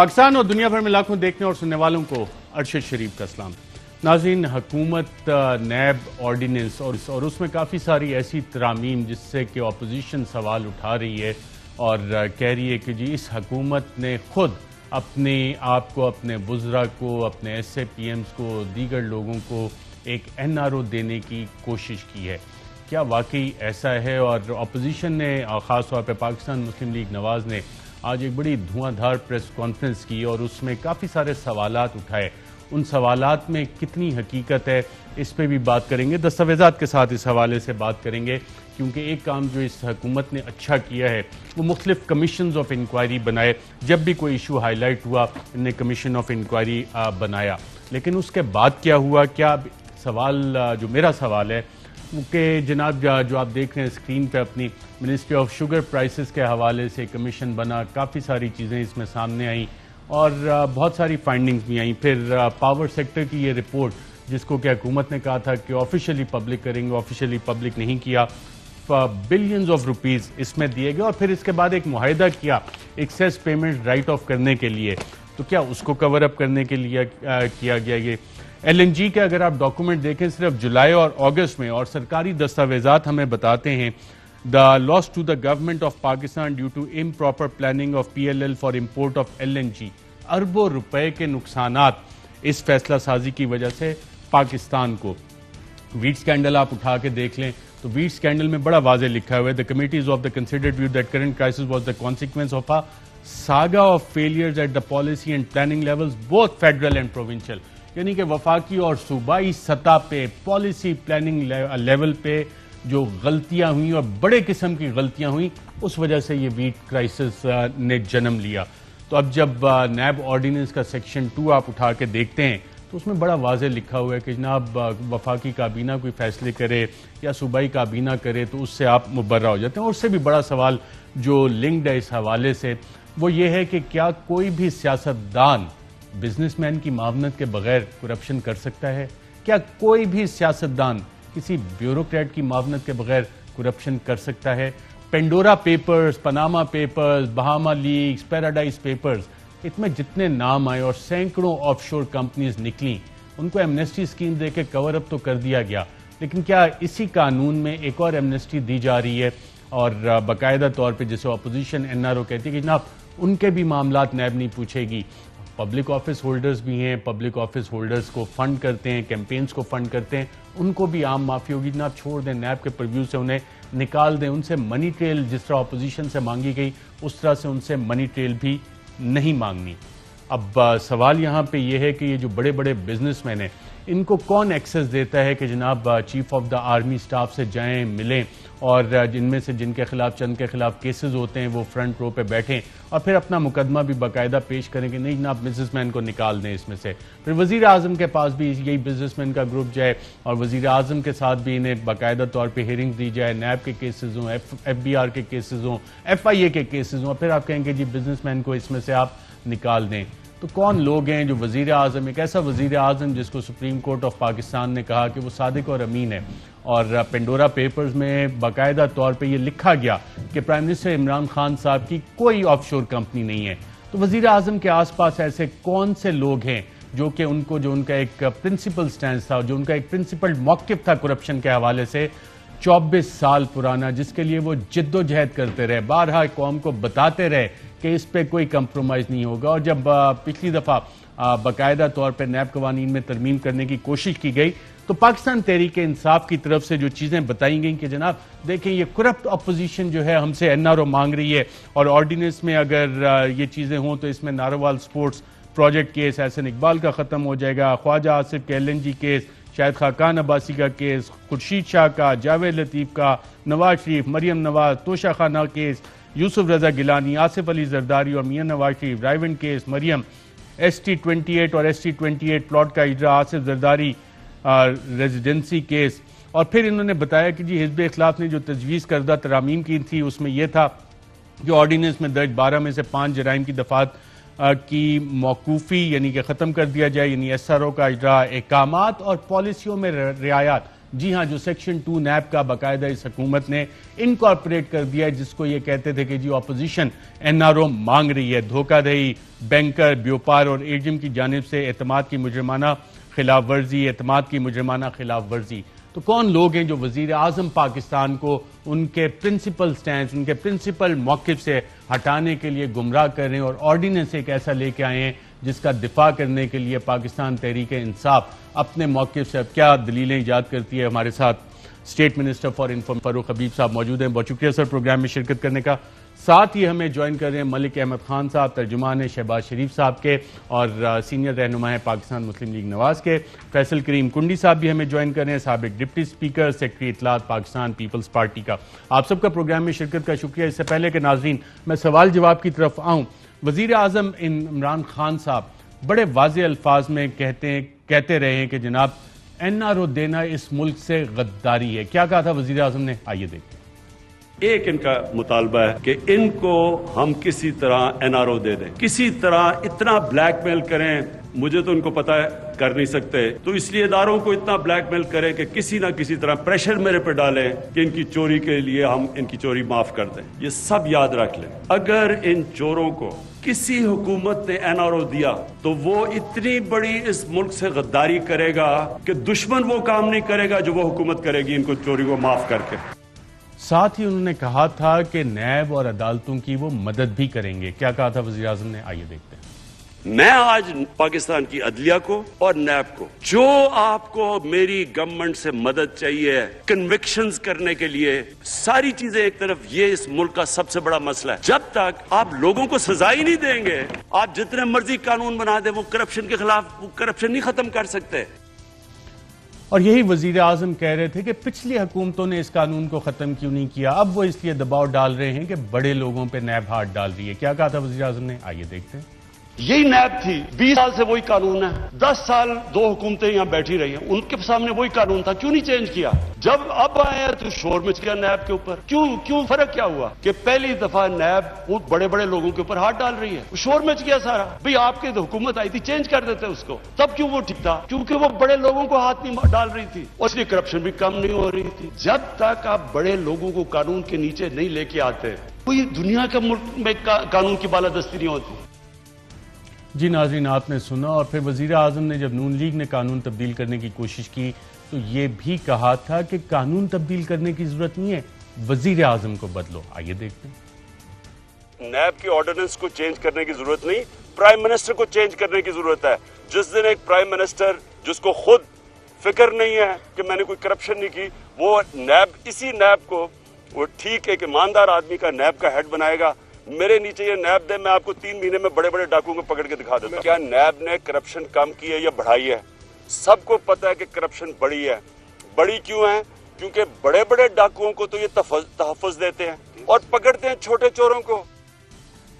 پاکستان اور دنیا بھر میں لاکھوں دیکھنے اور سننے والوں کو ارشد شریف کا سلام۔ ناظرین، حکومت نیب آرڈیننس اور اس میں کافی ساری ایسی ترامیم جس سے کہ اپوزیشن سوال اٹھا رہی ہے اور کہہ رہی ہے کہ جی اس حکومت نے خود اپنے آپ کو، اپنے وزراء کو، اپنے ایس اے پی ایمز کو، دیگر لوگوں کو ایک این آر او دینے کی کوشش کی ہے۔ کیا واقعی ایسا ہے؟ اور اپوزیشن نے خاص طور پہ پاکستان مسلم لیگ نواز نے آج ایک بڑی دھواں دھار پریس کانفرنس کی اور اس میں کافی سارے سوالات اٹھائے۔ ان سوالات میں کتنی حقیقت ہے اس پہ بھی بات کریں گے، دستاویزات کے ساتھ اس حوالے سے بات کریں گے، کیونکہ ایک کام جو اس حکومت نے اچھا کیا ہے وہ مختلف کمیشنز آف انکوائری بنائے۔ جب بھی کوئی ایشو ہائی لائٹ ہوا ان نے کمیشن آف انکوائری بنایا، لیکن اس کے بعد کیا ہوا؟ کیا سوال جو میرا سوال ہے کہ جناب جو آپ دیکھ رہے ہیں اسکرین پہ اپنی منسٹری آف شوگر پرائسز کے حوالے سے کمیشن بنا، کافی ساری چیزیں اس میں سامنے آئیں اور بہت ساری فائنڈنگز بھی آئیں۔ پھر پاور سیکٹر کی یہ رپورٹ جس کو کہ حکومت نے کہا تھا کہ آفیشیلی پبلک کریں گے، آفیشیلی پبلک نہیں کیا، بلینز آف روپیز اس میں دیے گئے اور پھر اس کے بعد ایک معاہدہ کیا ایکسیس پیمنٹ رائٹ آف کرنے کے لیے، تو کیا اس کو کور اپ کرنے کے لیے کیا گیا؟ یہ ایل این جی کے اگر آپ ڈاکومنٹ دیکھیں صرف جولائی اور اگست میں، اور سرکاری دستاویزات ہمیں بتاتے ہیں the loss to the government of Pakistan due to improper planning of PLL for import of LNG، اربوں روپے کے نقصانات اس فیصلہ سازی کی وجہ سے پاکستان کو۔ ویٹ سکینڈل آپ اٹھا کے دیکھ لیں تو ویٹ سکینڈل میں بڑا واضح لکھا ہوا ہے the committees of the considered view that current crisis was the consequence of a saga of failures at the policy and planning levels both federal and provincial، یعنی کہ وفاقی اور صوبائی سطح پہ پالیسی پلاننگ لیول پہ جو غلطیاں ہوئیں اور بڑے قسم کی غلطیاں ہوئیں، اس وجہ سے یہ ویٹ کرائسس نے جنم لیا۔ تو اب جب نیب آرڈیننس کا سیکشن 2 آپ اٹھا کے دیکھتے ہیں تو اس میں بڑا واضح لکھا ہوا ہے کہ جناب وفاقی کابینہ کوئی فیصلے کرے یا صوبائی کابینہ کرے تو اس سے آپ مبرہ ہو جاتے ہیں۔ اور اس سے بھی بڑا سوال جو لنکڈ ہے اس حوالے سے وہ یہ ہے کہ کیا کوئی بھی سیاستدان بزنس مین کی معاونت کے بغیر کرپشن کر سکتا ہے؟ کیا کوئی بھی سیاستدان کسی بیوروکریٹ کی معاونت کے بغیر کرپشن کر سکتا ہے؟ Pandora papers, Panama papers, Bahama leaks, Paradise papers, اس میں جتنے نام آئے اور سینکڑوں آف شور کمپنیز نکلیں، ان کو ایمنسٹی اسکیم دے کے کور اپ تو کر دیا گیا، لیکن کیا اسی قانون میں ایک اور ایمنسٹی دی جا رہی ہے اور باقاعدہ طور پہ جسے اپوزیشن این آر او کہتی ہے کہ جناب ان کے بھی معاملات نیب نہیں پوچھے گی؟ پبلک آفس ہولڈرز بھی ہیں، پبلک آفس ہولڈرز کو فنڈ کرتے ہیں، کیمپینز کو فنڈ کرتے ہیں، ان کو بھی عام معافی ہوگی؟ جناب چھوڑ دیں، نیب کے پرویو سے انہیں نکال دیں، ان سے منی ٹریل جس طرح اپوزیشن سے مانگی گئی اس طرح سے ان سے منی ٹریل بھی نہیں مانگنی۔ اب سوال یہاں پہ یہ ہے کہ یہ جو بڑے بڑے بزنس مین ہیں ان کو کون ایکسس دیتا ہے کہ جناب chief of the army staff سے جائیں، ملیں اور جن میں سے جن کے خلاف چند کے خلاف کیسز ہوتے ہیں وہ فرنٹ رو پہ بیٹھیں اور پھر اپنا مقدمہ بھی باقاعدہ پیش کریں کہ نہیں جناب بزنس مین کو نکال دیں اس میں سے۔ پھر وزیر اعظم کے پاس بھی یہی بزنس مین کا گروپ جائے اور وزیر اعظم کے ساتھ بھی انہیں باقاعدہ طور پہ ہیئرنگ دی جائے، نیب کے کیسز ہوں، ایف بی آر کے کیسز ہوں، ایف آئی اے کے کیسز ہوں، پھر آپ کہیں کہ جی بزنس مین کو اس میں سے آپ نکال دیں۔ تو کون لوگ ہیں جو وزیر اعظم، ایک ایسا وزیر اعظم جس کو سپریم کورٹ آف پاکستان نے کہا کہ وہ صادق اور امین ہے، اور پینڈورا پیپرز میں باقاعدہ طور پہ یہ لکھا گیا کہ پرائم منسٹر عمران خان صاحب کی کوئی آف شور کمپنی نہیں ہے، تو وزیر اعظم کے آس پاس ایسے کون سے لوگ ہیں جو کہ جو ان کا ایک پرنسپل سٹینس تھا، جو ان کا ایک پرنسپل موقف تھا کرپشن کے حوالے سے 24 سال پرانا، جس کے لیے وہ جد و جہد کرتے رہے، بارہا قوم کو بتاتے رہے کہ اس پہ کوئی کمپرومائز نہیں ہوگا۔ اور جب پچھلی دفعہ باقاعدہ طور پہ نیب قوانین میں ترمیم کرنے کی کوشش کی گئی تو پاکستان تحریک انصاف کی طرف سے جو چیزیں بتائی گئیں کہ جناب دیکھیں یہ کرپٹ اپوزیشن جو ہے ہم سے این آر او مانگ رہی ہے اور آرڈیننس میں اگر یہ چیزیں ہوں تو اس میں Narowal sports project case, Ahsan Iqbal کا ختم ہو جائے گا، خواجہ آصف کے L N G case, Shahid Khaqan Abbasi کا کیس، خورشید شاہ کا، جاوید لطیف کا، نواز شریف، مریم نواز، توشہ خانہ کیس، یوسف رضا گیلانی، آصف علی زرداری اور میاں نواز شریف، رائیونڈ کیس، مریم، ایس ٹی 28 اور ایس ٹی 28 پلاٹ کا اجرا، آصف زرداری ریزیڈنسی کیس۔ اور پھر انہوں نے بتایا کہ جی حزب اختلاف نے جو تجویز کردہ ترامیم کی تھی اس میں یہ تھا کہ آرڈیننس میں درج 12 میں سے 5 جرائم کی دفعات کی موقوفی یعنی کہ ختم کر دیا جائے، یعنی ایس آر او کا اجرا، احکامات اور پالیسیوں میں رعایات جی ہاں، جو سیکشن 2 نیب کا باقاعدہ اس حکومت نے انکارپوریٹ کر دیا ہے، جس کو یہ کہتے تھے کہ جی اپوزیشن NRO مانگ رہی ہے، دھوکہ دہی، بینکر، بیوپار اور ایجم کی جانب سے اعتماد کی مجرمانہ خلاف ورزی، اعتماد کی مجرمانہ خلاف ورزی۔ تو کون لوگ ہیں جو وزیر اعظم پاکستان کو ان کے پرنسپل سٹینس، ان کے پرنسپل موقف سے ہٹانے کے لیے گمراہ کر رہے ہیں اور آرڈیننس ایک ایسا لے کے آئے ہیں جس کا دفاع کرنے کے لیے پاکستان تحریک انصاف اپنے موقف سے اب کیا دلیلیں ایجاد کرتی ہے؟ ہمارے ساتھ اسٹیٹ منسٹر فار انفارمیشن فاروق حبیب صاحب موجود ہیں، بہت شکریہ سر پروگرام میں شرکت کرنے کا۔ ساتھ ہی ہمیں جوائن کر رہے ہیں ملک احمد خان صاحب، ترجمان شہباز شریف صاحب کے اور سینئر رہنما ہیں پاکستان مسلم لیگ نواز کے۔ فیصل کریم کنڈی صاحب بھی ہمیں جوائن کر رہے ہیں، سابق ڈپٹی اسپیکر، سیکرٹری اطلاعات پاکستان پیپلز پارٹی کا۔ آپ سب کا پروگرام میں شرکت کا شکریہ۔ اس سے پہلے کہ ناظرین میں سوال جواب کی طرف آؤں، وزیر اعظم عمران خان صاحب بڑے واضح الفاظ میں کہتے رہے ہیں کہ جناب NRO دینا اس ملک سے غداری ہے۔ کیا کہا تھا وزیر اعظم نے؟ آئیے دیکھیں۔ ایک ان کا مطالبہ ہے کہ ان کو ہم کسی طرح NRO دے دیں، کسی طرح اتنا بلیک میل کریں، مجھے تو ان کو پتا ہے کر نہیں سکتے، تو اس لیے اداروں کو اتنا بلیک میل کریں کہ کسی نہ کسی طرح پریشر میرے پہ ڈالیں کہ ان کی چوری کے لیے ہم ان کی چوری معاف کر دیں۔ یہ سب یاد رکھ لیں، اگر ان چوروں کو کسی حکومت نے NRO دیا تو وہ اتنی بڑی اس ملک سے غداری کرے گا کہ دشمن وہ کام نہیں کرے گا جو وہ حکومت کرے گی ان کو چوری کو معاف کر کے۔ ساتھ ہی انہوں نے کہا تھا کہ نیب اور عدالتوں کی وہ مدد بھی کریں گے۔ کیا کہا تھا وزیر اعظم نے؟ آئیے دیکھتے ہیں۔ میں آج پاکستان کی عدلیہ کو اور نیب کو، جو آپ کو میری گورنمنٹ سے مدد چاہیے کنوکشنز کرنے کے لیے، ساری چیزیں ایک طرف، یہ اس ملک کا سب سے بڑا مسئلہ ہے۔ جب تک آپ لوگوں کو سزا ہی نہیں دیں گے، آپ جتنے مرضی قانون بنا دیں، وہ کرپشن کے خلاف وہ کرپشن نہیں ختم کر سکتے۔ اور یہی وزیر اعظم کہہ رہے تھے کہ پچھلی حکومتوں نے اس قانون کو ختم کیوں نہیں کیا، اب وہ اس لیے دباؤ ڈال رہے ہیں کہ بڑے لوگوں پہ نیب ہاتھ ڈال رہی ہے۔ کیا کہا تھا وزیر اعظم نے؟ آئیے دیکھتے ہیں۔ یہی نیب تھی، 20 سال سے وہی قانون ہے، 10 سال 2 حکومتیں یہاں بیٹھی رہی ہیں، ان کے سامنے وہی قانون تھا، کیوں نہیں چینج کیا؟ جب اب آئے ہیں تو شور مچ گیا نیب کے اوپر۔ کیوں فرق کیا ہوا کہ پہلی دفعہ نیب وہ بڑے بڑے لوگوں کے اوپر ہاتھ ڈال رہی ہے؟ شور مچ گیا سارا، بھئی آپ کی حکومت آئی تھی، چینج کر دیتے اس کو۔ تب کیوں وہ ٹھیک تھا؟ کیونکہ وہ بڑے لوگوں کو ہاتھ نہیں ڈال رہی تھی، اور اس لیے کرپشن بھی کم نہیں ہو رہی تھی۔ جب تک آپ بڑے لوگوں کو قانون کے نیچے نہیں لے کے آتے، کوئی دنیا کے ملک میں قانون کی بالادستی نہیں ہوتی۔ جی ناظرین، آپ نے سنا، اور پھر وزیر اعظم نے جب نون لیگ نے قانون تبدیل کرنے کی کوشش کی تو یہ بھی کہا تھا کہ قانون تبدیل کرنے کی ضرورت نہیں ہے، وزیر اعظم کو بدلو۔ آئیے دیکھتے ہیں۔ نیب کی آرڈیننس کو چینج کرنے کی ضرورت نہیں، پرائم منسٹر کو چینج کرنے کی ضرورت ہے۔ جس دن ایک پرائم منسٹر جس کو خود فکر نہیں ہے کہ میں نے کوئی کرپشن نہیں کی، وہ نیب، اسی نیب کو وہ ٹھیک ایک ایماندار آدمی کا نیب کا ہیڈ بنائے گا، میرے نیچے یہ نیب دے، میں آپ کو 3 مہینے میں بڑے بڑے ڈاکوؤں کو پکڑ کے دکھا دیتا ہوں۔ کیا نیب نے کرپشن کم کی ہے یا بڑھائی ہے؟ سب کو پتا ہے کہ کرپشن بڑی ہے۔ بڑی کیوں ہے؟ کیونکہ بڑے بڑے ڈاکوؤں کو تو یہ تحفظ دیتے ہیں اور پکڑتے ہیں چھوٹے چوروں کو۔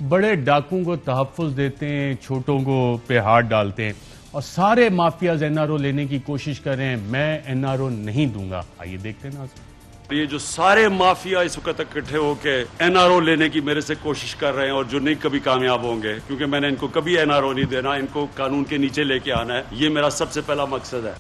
بڑے ڈاکوؤں کو تحفظ دیتے ہیں، چھوٹوں کو پہ ہاتھ ڈالتے ہیں، اور سارے مافیاز NRO لینے کی کوشش کر رہے ہیں۔ میں NRO نہیں دوں گا۔ آئیے دیکھتے ہیں ناظرین۔ یہ جو سارے مافیا اس وقت اکٹھے ہو کے NRO لینے کی میرے سے کوشش کر رہے ہیں، اور جو نہیں کبھی کامیاب ہوں گے، کیونکہ میں نے ان کو کبھی NRO نہیں دینا، ان کو قانون کے نیچے لے کے آنا ہے، یہ میرا سب سے پہلا مقصد ہے۔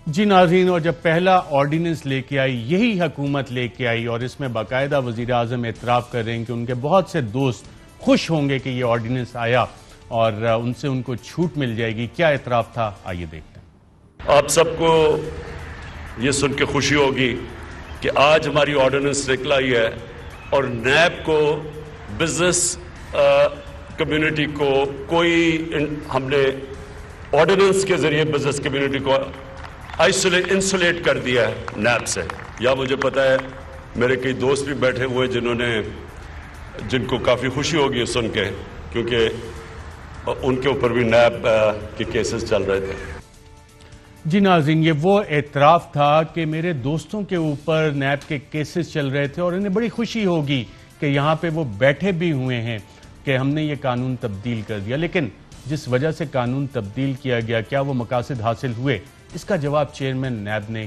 جی ناظرین، اور جب پہلا آرڈیننس لے کے آئی، یہی حکومت لے کے آئی، اور اس میں باقاعدہ وزیر اعظم اعتراف کر رہے ہیں کہ ان کے بہت سے دوست خوش ہوں گے کہ یہ آرڈیننس آیا اور ان سے ان کو چھوٹ مل جائے گی۔ کیا اعتراف تھا؟ آئیے دیکھتے ہیں۔ آپ سب کو یہ سن کے خوشی ہوگی کہ آج ہماری آرڈیننس نکل آئی ہے، اور نیب کو، بزنس کمیونٹی کو، ہم نے آرڈیننس کے ذریعے بزنس کمیونٹی کو انسولیٹ کر دیا ہے نیب سے۔ یا مجھے پتا ہے میرے کئی دوست بھی بیٹھے ہوئے جن کو کافی خوشی ہوگی سن کے، کیونکہ ان کے اوپر بھی نیب کے کیسز چل رہے تھے۔ جی ناظرین، یہ وہ اعتراف تھا کہ میرے دوستوں کے اوپر نیب کے کیسز چل رہے تھے، اور انہیں بڑی خوشی ہوگی کہ یہاں پہ وہ بیٹھے بھی ہوئے ہیں کہ ہم نے یہ قانون تبدیل کر دیا۔ لیکن جس وجہ سے قانون تبدیل کیا گیا، کیا وہ مقاصد حاصل ہوئے؟ اس کا جواب چیئرمین نیب نے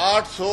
800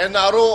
NRO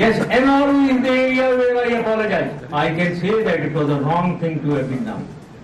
yes, NRO is the area where I apologize. I can say that it was a wrong thing to have been done.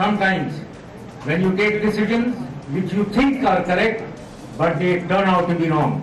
sometimes when you take decisions which you think are correct, but they turn out to be wrong.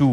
2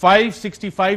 565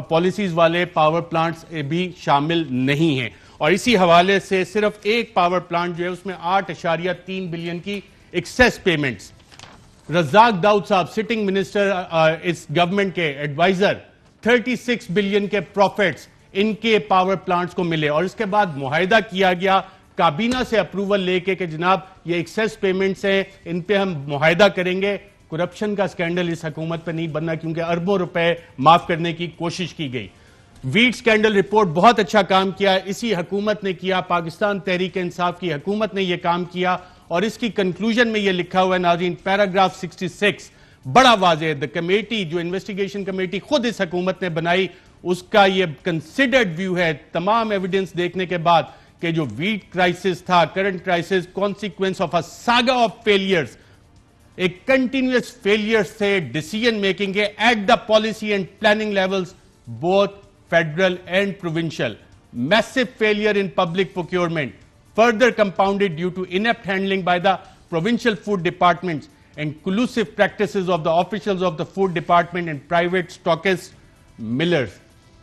policies والے power plants بھی شامل نہیں ہیں. اور اسی حوالے سے صرف ایک پاور پلانٹ جو ہے اس میں 8.3 بلین کی ایکسیس پیمنٹس. رزاق داؤد صاحب سٹنگ منسٹر اس گورنمنٹ کے ایڈوائزر 36 بلین کے پروفٹس ان کے پاور پلانٹس کو ملے. اور اس کے بعد معاہدہ کیا گیا کابینہ سے اپروول لے کے کہ جناب یہ ایکسیس پیمنٹس ہیں ان پہ ہم معاہدہ کریں گے. کرپشن کا سکینڈل اس حکومت پہ نہیں بننا کیونکہ اربوں روپے معاف کرنے کی کوشش کی گئی. ویٹ سکینڈل رپورٹ بہت اچھا کام کیا, اسی حکومت نے کیا, پاکستان تحریک انصاف کی حکومت نے یہ کام کیا. اور اس کی کنکلوژن میں یہ لکھا ہوا ہے ناظرین, پیراگراف 66 بڑا واضح ہے. دا کمیٹی جو انویسٹیگیشن کمیٹی خود اس حکومت نے بنائی اس کا یہ کنسیڈرڈ ویو ہے تمام ایویڈنس دیکھنے کے بعد کہ جو ویٹ کرائسس تھا, current crisis consequence of a saga of failures, ایک کنٹینیوس فیلیئرز تھے ڈیسیژن میکنگ کے at the policy and planning levels both federal and provincial. میسو failure in public procurement further compounded due to inept handling by the provincial food departments and collusive practices of the officials of the food department and private stockists millers.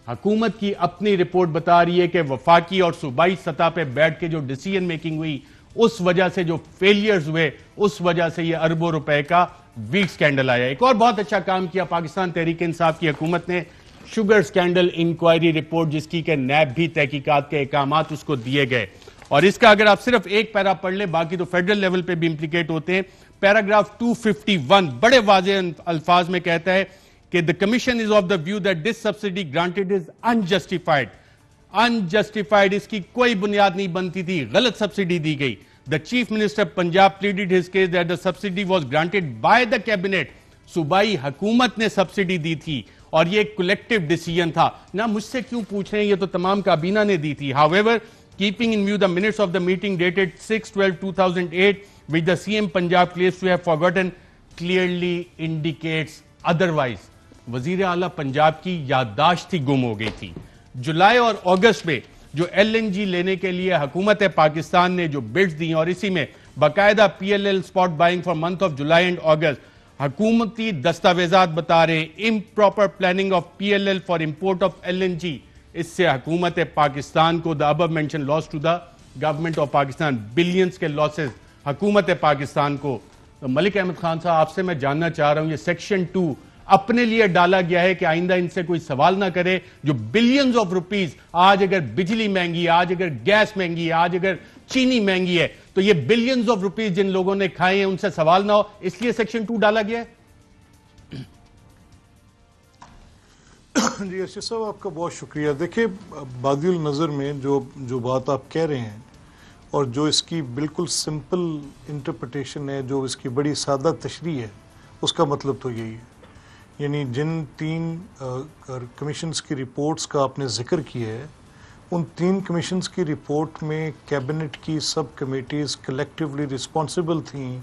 حکومت کی اپنی report بتا رہی ہے کہ وفاقی اور صوبائی سطح پہ بیٹھ کے جو ڈیسیژن میکنگ ہوئی اس وجہ سے جو فیلیئرز ہوئے اس وجہ سے یہ اربوں روپے کا ویٹ سکینڈل آیا. ایک اور بہت اچھا کام کیا پاکستان تحریک انصاف کی حکومت نے, شوگر سکینڈل انکوائری رپورٹ جس کی کہ نیب بھی تحقیقات کے احکامات اس کو دیے گئے. اور اس کا اگر آپ صرف ایک پیرا پڑھ لیں, باقی تو فیڈرل لیول پہ بھی امپلیکیٹ ہوتے ہیں. پیراگراف 251 بڑے واضح الفاظ میں کہتا ہے کہ the commission is of the view that this subsidy granted is unjustified. Unjustified اس کی کوئی بنیاد نہیں بنتی تھی, غلط سبسڈی دی گئی. The chief minister Punjab pleaded his case that the subsidy was granted by the cabinet. صوبائی حکومت نے سبسڈی دی تھی اور یہ ایک کولیکٹیو ڈیسیژن تھا. نہ مجھ سے کیوں پوچھ رہے ہیں, یہ تو تمام کابینہ نے دی تھی. However, keeping in view the minutes of the meeting dated 6/12/2008 which the CM Punjab claims to have forgotten clearly indicates otherwise. وزیر اعلیٰ پنجاب کی یادداشت ہی گم ہو گئی تھی. جولائی اور اگست میں جو LNG لینے کے لیے حکومت پاکستان نے جو بڈز دی اور اسی میں باقاعدہ PLL spot buying for month of July and August, حکومتی دستاویزات بتا رہے ہیں improper planning of PLL for import of LNG. اس سے حکومت پاکستان کو the above mention loss to the government of Pakistan, billions کے لاسز حکومت پاکستان کو. ملک احمد خان صاحب آپ سے میں جاننا چاہ رہا ہوں, یہ سیکشن 2 اپنے لیے ڈالا گیا ہے کہ آئندہ ان سے کوئی سوال نہ کرے جو بلینز آف روپیز, آج اگر بجلی مہنگی ہے, آج اگر گیس مہنگی ہے, آج اگر چینی مہنگی ہے, تو یہ بلینز آف روپیز جن لوگوں نے کھائے ہیں ان سے سوال نہ ہو, اس لیے سیکشن 2 ڈالا گیا ہے. جی ارشد صاحب آپ کا بہت شکریہ. دیکھیں بادی النظر میں جو بات آپ کہہ رہے ہیں اور جو اس کی بالکل سمپل انٹرپریٹیشن ہے, جو اس کی بڑی سادہ تشریح ہے, اس کا مطلب تو یہی ہے. یعنی جن 3 کمیشنز کی رپورٹس کا آپ نے ذکر کیا ہے, ان 3 کمیشنز کی رپورٹ میں کیبنٹ کی سب کمیٹیز کلیکٹیولی رسپانسبل تھیں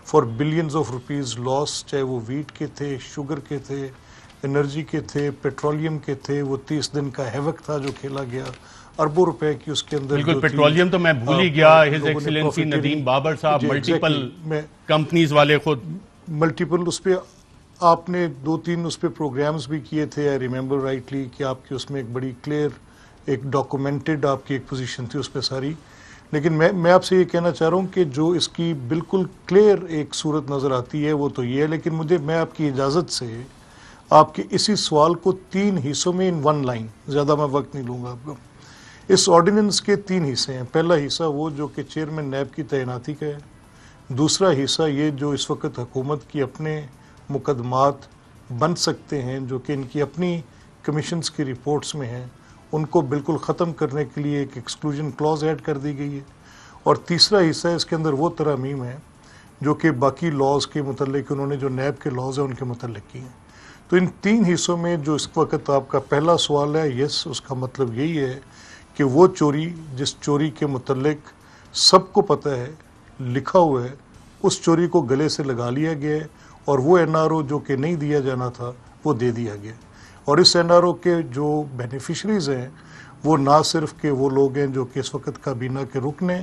فار بلینز آف روپیز لاس, چاہے وہ ویٹ کے تھے, شوگر کے تھے, انرجی کے تھے, پیٹرولیم کے تھے. وہ 30 دن کا ہیوک تھا جو کھیلا گیا, اربوں روپے کی اس کے اندر. بالکل پیٹرولیم تو میں بھول ہی گیا, ہز ایکسیلنسی ندیم بابر صاحب ملٹیپل کمپنیز والے خود ملٹیپل اس پہ آپ نے 2-3 اس پہ پروگرامز بھی کیے تھے. آئی ریممبر رائٹلی کہ آپ کی اس میں ایک بڑی کلیئر ایک ڈاکومنٹڈ آپ کی ایک پوزیشن تھی اس پہ ساری. لیکن میں آپ سے یہ کہنا چاہ رہا ہوں کہ جو اس کی بالکل کلیئر ایک صورت نظر آتی ہے وہ تو یہ ہے. لیکن میں آپ کی اجازت سے آپ کے اسی سوال کو 3 حصوں میں ان 1 لائن, زیادہ میں وقت نہیں لوں گا آپ کو. اس آرڈیننس کے 3 حصے ہیں. پہلا حصہ وہ جو کہ چیئرمین نیب کی تعیناتی کا ہے. دوسرا حصہ یہ جو اس وقت حکومت کی اپنے مقدمات بن سکتے ہیں جو کہ ان کی اپنی کمیشنز کی رپورٹس میں ہیں, ان کو بالکل ختم کرنے کے لیے ایک ایکسکلوژن کلاز ایڈ کر دی گئی ہے. اور تیسرا حصہ اس کے اندر وہ ترامیم ہے جو کہ باقی لاز کے متعلق انہوں نے جو نیب کے لاز ہیں ان کے متعلق کی ہیں. تو ان 3 حصوں میں جو اس وقت آپ کا پہلا سوال ہے, یس, اس کا مطلب یہی ہے کہ وہ چوری جس چوری کے متعلق سب کو پتہ ہے, لکھا ہوا ہے, اس چوری کو گلے سے لگا لیا گیا ہے اور وہ NRO جو کہ نہیں دیا جانا تھا وہ دے دیا گیا. اور اس NRO کے جو بینیفیشریز ہیں وہ نہ صرف کہ وہ لوگ ہیں جو کہ اس وقت کابینہ کے رکن ہیں,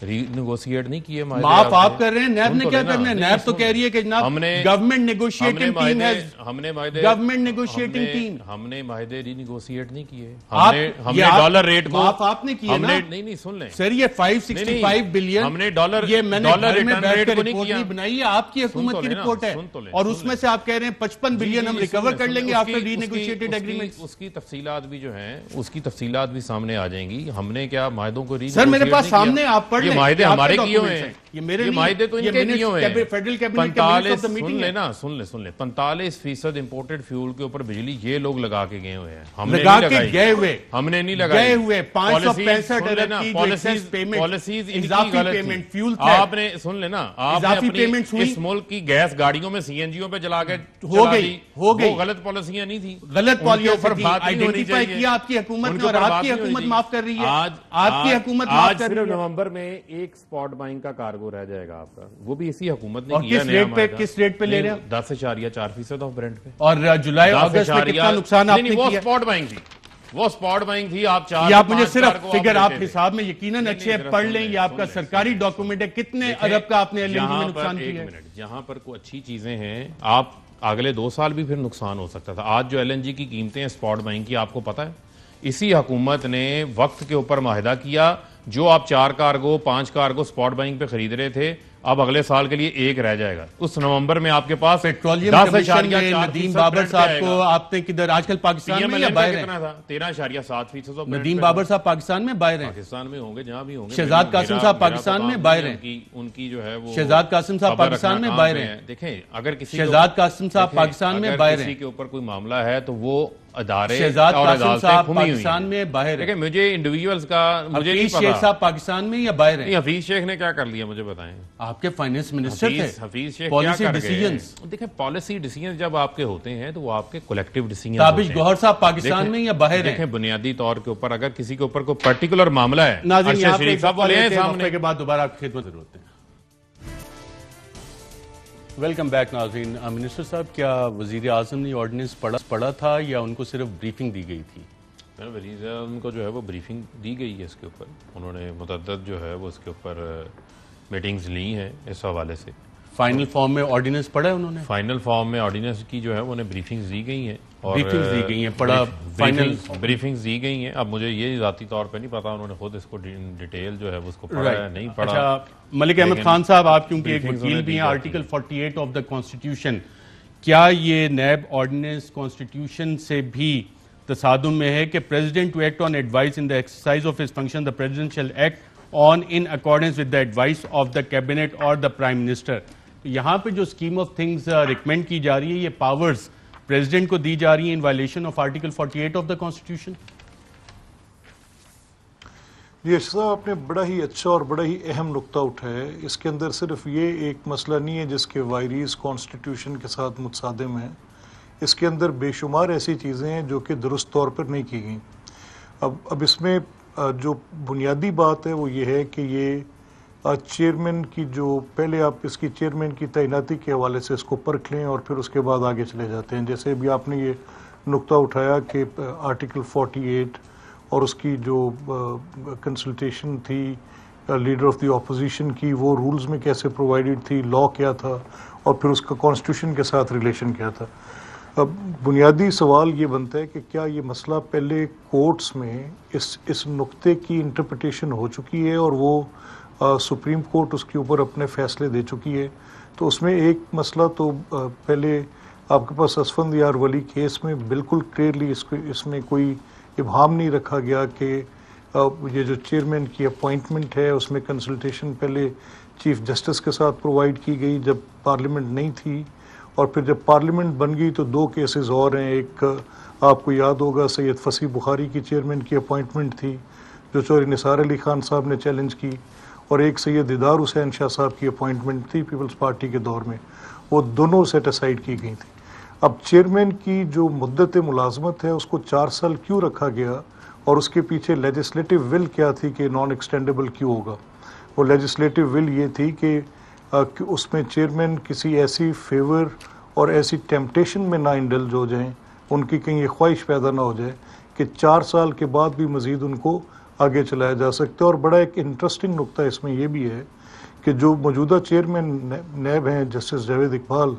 ری نیگوشیٹ نہیں کیے معاف آپ کر رہے ہیں, نیب نے کیا کرنا ہے؟ نیب تو کہہ رہی ہے کہ جناب گورنمنٹ نیگوشیٹنگ ٹیم ہے, گورنمنٹ نیگوشیٹنگ ٹیم. ہم نے معاہدے ری نیگوشیٹ نہیں کیے, ہم نے ڈالر ریٹ کو آپ نے کیا نا. نہیں سن لیں سر, یہ 565 بلین ہم نے ڈالر ریٹرن ریٹ کو نہیں کیا, بنائی ہے آپ کی حکومت کی رپورٹ ہے, اور اس میں سے آپ کہہ رہے ہیں 55 بلین ہم ریکور کر لیں گے آفٹر ری نیگوشیٹڈ ایگریمنٹ. اس کی تفصیلات بھی جو ہیں, اس کی تفصیلات بھی سامنے آ جائیں گی. ہم نے کیا معاہدوں کو ری سر میرے پاس سامنے آپ پڑھ لیں, یہ معاہدے ہمارے کیے ہوئے ہیں, یہ معاہدے تو ان کے کیے ہوئے ہیں. فیڈرل کیبنٹ کے منٹس آف دی میٹنگ ہے. سن لیں 45% امپورٹڈ فیول کے اوپر بجلی یہ لوگ لگا کے گئے ہوئے ہیں, ہم نے لگا کے گئے ہوئے, ہم نے نہیں لگائی, گئے ہوئے 565 ارب کی جو ایکسس پیمنٹ, پالیسیز اضافی پیمنٹ فیول تھا. آپ نے سن لینا, آپ نے اپنی اس ملک کی گیس گاڑیوں میں سی این جیوں پہ جلا کے ہو گئی, وہ غلط پالیسیاں نہیں تھی, غلط پالیسی تھی, آئیڈینٹیفائی کیا آپ کی حکومت نے, اور آپ کی حکومت معاف کر رہی ہے. آپ کی حکومت معاف کر رہی ہے. نومبر میں ایک سپاٹ بائنگ کا کارگو رہ جائے گا آپ کا, وہ بھی اسی حکومت نے اور کیا. کس ریٹ پہ لے رہے ہیں؟ 10.4% آف برنٹ پہ. اور جولائی اگست میں کتنا نقصان آپ نے کیا؟ وہ سپاٹ بائنگ تھی, وہ سپاٹ بائنگ تھی. آپ آپ مجھے صرف فگر آپ حساب میں یقیناً اچھے پڑھ لیں, یہ آپ کا سرکاری ڈاکومنٹ ہے, کتنے ارب کا آپ نے ایل این جی میں نقصان کیا ہے. جہاں پر کوئی اچھی چیزیں ہیں, آپ اگلے 2 سال بھی پھر نقصان ہو سکتا تھا. آج جو ایل این جی کی قیمتیں ہیں سپاٹ بائنگ کی, آپ کو پتا ہے اسی حکومت نے وقت کے اوپر معاہدہ کیا, جو آپ 4 کارگو 5 کارگو سپاٹ بائنگ پہ خرید رہے تھے, اب اگلے سال کے لیے 1 رہ جائے گا. اس نومبر میں آپ کے پاس پیٹرولیم کمیشن میں ندیم بابر صاحب کو آپ نے کدھر آج کل پاکستان میں یا باہر ہیں؟ 13.7%. ندیم بابر صاحب پاکستان میں باہر ہیں؟ پاکستان میں ہوں گے, جہاں بھی ہوں گے. شہزاد قاسم صاحب پاکستان میں باہر ہیں؟ ان کی جو ہے وہ شہزاد قاسم صاحب پاکستان میں باہر ہیں. دیکھیں اگر کسی شہزاد قاسم صاحب پاکستان میں باہر ہیں, کسی کے اوپر کوئی معاملہ ہے تو وہ ادارے شہزاد قاسم صاحب پاکستان میں باہر ہیں. دیکھیں مجھے انڈیویجولز کا مجھے نہیں پتا. حفیظ شیخ صاحب پاکستان میں یا باہر ہیں؟ حفیظ شیخ نے کیا کر لیا مجھے بتائیں. آپ کے فائنانس منسٹر تھے. حفیظ شیخ پالیسی کیا کر ڈیسیژنز, دیکھیں پالیسی ڈیسیژنز جب آپ کے ہوتے ہیں تو وہ آپ کے کولیکٹیو ڈیسیژنز تابش گوہر صاحب پاکستان میں یا باہر ہیں؟ دیکھیں بنیادی طور کے اوپر اگر کسی کے اوپر کوئی پرٹیکولر معاملہ ہے, ناظرین یہاں پہ صاحب والے ہیں سامنے کے بعد دوبارہ آپ کی خدمت ضرورت ہے. ویلکم بیک ناظرین. منسٹر صاحب, کیا وزیر اعظم نے آرڈیننس پڑھا تھا یا ان کو صرف بریفنگ دی گئی تھی؟ وزیر اعظم کو جو ہے وہ بریفنگ دی گئی ہے اس کے اوپر, انہوں نے متعدد جو ہے وہ اس کے اوپر میٹنگز لی ہیں اس حوالے سے. فائنل فارم میں آرڈیننس پڑھا ہے انہوں نے؟ فائنل فارم میں آرڈیننس کی جو ہے انہیں بریفنگز دی گئی ہیں, اور بریفنگز دی گئی ہیں, پڑھا فائنل بریفنگز دی گئی ہیں. اب مجھے یہ ذاتی طور پہ نہیں پتا انہوں نے خود اس کو ڈیٹیل جو ہے اس کو پڑھا ہے نہیں پڑھا. اچھا ملک احمد خان صاحب, آپ کیونکہ ایک وکیل بھی ہیں, آرٹیکل 48 آف دا کانسٹیٹیوشن, کیا یہ نیب آرڈیننس کانسٹیٹیوشن سے بھی تصادم میں ہے کہ president to act on advice in the exercise of his function, the president shall act on in accordance with the advice of the cabinet اور the prime minister. یہاں پہ جو اسکیم آف تھنگز ریکمینڈ کی جا رہی ہے, یہ powers president کو دی جا رہی ہیں ان violation of article 48 of the constitution. یہ صاحب آپ نے بڑا ہی اچھا اور بڑا ہی اہم نقطہ اٹھایا ہے. اس کے اندر صرف یہ ایک مسئلہ نہیں ہے جس کے وائریز کانسٹیٹیوشن کے ساتھ متصادم ہیں, اس کے اندر بے شمار ایسی چیزیں ہیں جو کہ درست طور پر نہیں کی گئیں. اب اس میں جو بنیادی بات ہے وہ یہ ہے کہ یہ چیئرمین کی جو پہلے آپ اس کی چیئرمین کی تعیناتی کے حوالے سے اس کو پرکھ لیں اور پھر اس کے بعد آگے چلے جاتے ہیں. جیسے ابھی آپ نے یہ نقطہ اٹھایا کہ آرٹیکل 48 اور اس کی جو کنسلٹیشن تھی لیڈر آف دی اپوزیشن کی, وہ رولز میں کیسے پرووائڈڈ تھی, لا کیا تھا, اور پھر اس کا کانسٹیٹیوشن کے ساتھ ریلیشن کیا تھا. اب بنیادی سوال یہ بنتا ہے کہ کیا یہ مسئلہ پہلے کورٹس میں اس نقطے کی انٹرپریٹیشن ہو چکی ہے اور وہ سپریم کورٹ اس کے اوپر اپنے فیصلے دے چکی ہے. تو اس میں ایک مسئلہ تو پہلے آپ کے پاس اسفندیار ولی کیس میں بالکل کلیئرلی اس میں کوئی ابہام نہیں رکھا گیا کہ یہ جو چیئرمین کی اپوائنٹمنٹ ہے اس میں کنسلٹیشن پہلے چیف جسٹس کے ساتھ پرووائڈ کی گئی جب پارلیمنٹ نہیں تھی, اور پھر جب پارلیمنٹ بن گئی تو 2 کیسز اور ہیں. ایک آپ کو یاد ہوگا سید فصیح بخاری کی چیئرمین کی اپوائنٹمنٹ تھی جو چوہری نثار علی خان صاحب نے چیلنج کی, اور ایک سید دیدار حسین شاہ صاحب کی اپوائنٹمنٹ تھی پیپلز پارٹی کے دور میں, وہ دونوں سیٹ اسائیڈ کی گئی تھی. اب چیئرمین کی جو مدت ملازمت ہے اس کو 4 سال کیوں رکھا گیا, اور اس کے پیچھے لیجسلیٹو ول کیا تھی کہ نان ایکسٹینڈیبل کیوں ہوگا. وہ لیجسلیٹو ول یہ تھی کہ اس میں چیئرمین کسی ایسی فیور اور ایسی ٹیمپٹیشن میں نہ انڈلج ہو جائیں, ان کی کہیں یہ خواہش پیدا نہ ہو جائے کہ 4 سال کے بعد بھی مزید ان کو آگے چلایا جا سکتا ہے. اور بڑا ایک انٹرسٹنگ نقطہ اس میں یہ بھی ہے کہ جو موجودہ چیئرمین نیب ہیں جسٹس جاوید اقبال،